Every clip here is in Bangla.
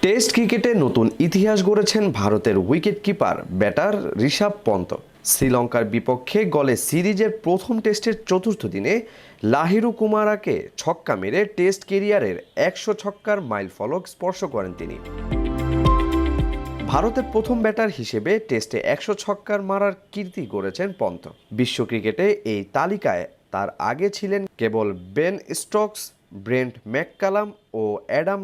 টেস্ট ক্রিকেটে নতুন ইতিহাস গড়েছেন ভারতের wicket keeper batter Rishabh Pant. শ্রীলঙ্কার বিপক্ষে গলে সিরিজের প্রথম টেস্টের চতুর্থ দিনে লাহিরু কুমারাকে ছক্কা মেরে টেস্ট কেরিয়ারের 100 ছক্কার মাইলফলক স্পর্শ করেন তিনি। ভারতের প্রথম ব্যাটার হিসেবে টেস্টে 100 ছক্কার মারার কীর্তি গড়েছেন পন্ত। বিশ্ব ক্রিকেটে এই তালিকায় তার আগে ছিলেন কেবল বেন স্টোকস, ব্রেন্ট ম্যাককালাম ও অ্যাডাম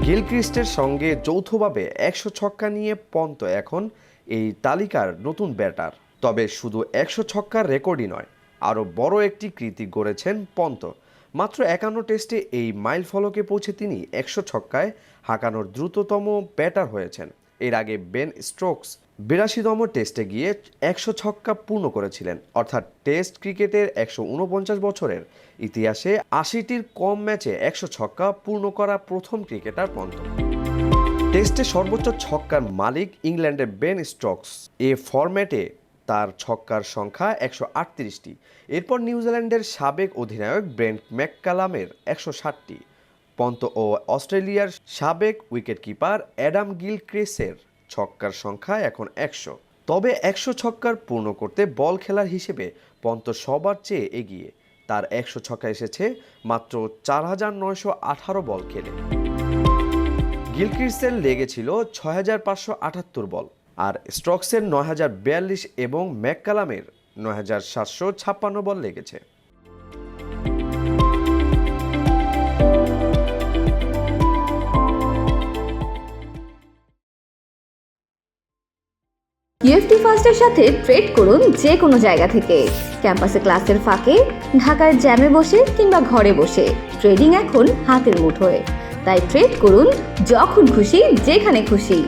গিলক্রিস্টের সঙ্গে যৌথভাবে 100 ছক্কা নিয়ে পন্ত এখন এই তালিকার নতুন ব্যাটার। তবে শুধু 100 ছক্কার রেকর্ডই নয়, আরও বড় একটি কীর্তি গড়েছেন পন্ত। মাত্র 51 টেস্টে এই মাইল ফলকে পৌঁছে তিনি 100 ছক্কায় হাঁকানোর দ্রুততম ব্যাটার হয়েছেন। এর আগে বেন স্টোকস 82তম টেস্টে গিয়ে 100 ছক্কা পূর্ণ করেছিলেন। অর্থাৎ টেস্ট ক্রিকেটের 149 বছরের ইতিহাসে 80টির কম ম্যাচে 100 ছক্কা পূর্ণ করা প্রথম ক্রিকেটার পন্ত। টেস্টে সর্বোচ্চ ছক্কার মালিক ইংল্যান্ডের বেন স্টোকস। এ ফরম্যাটে তার ছক্কার সংখ্যা 138টি। এরপর নিউজিল্যান্ডের সাবেক অধিনায়ক ব্রেন্ট ম্যাককালামের 160টি। পন্ত ও অস্ট্রেলিয়ার সাবেক উইকেটকিপার অ্যাডাম গিলক্রিস্টের ছক্কার সংখ্যা এখন 100। তবে 100 ছক্কার পূর্ণ করতে বল খেলার হিসেবে পন্ত সবার চেয়ে এগিয়ে। তার 100 ছক্কা এসেছে মাত্র 4918 বল খেলে। গিলক্রিস্টের লেগেছিল 6578 বল, আর স্টোকসের 9042 এবং ম্যাককালামের 9756 বল লেগেছে। ইউএফটি ফার্স্টের সাথে ট্রেড করুন যে কোনো জায়গা থেকে। ক্যাম্পাসে ক্লাসের ফাঁকে, ঢাকার জ্যামে বসে কিংবা ঘরে বসে, ট্রেডিং এখন হাতের মুঠোয়। তাই ট্রেড করুন যখন খুশি, যেখানে খুশি।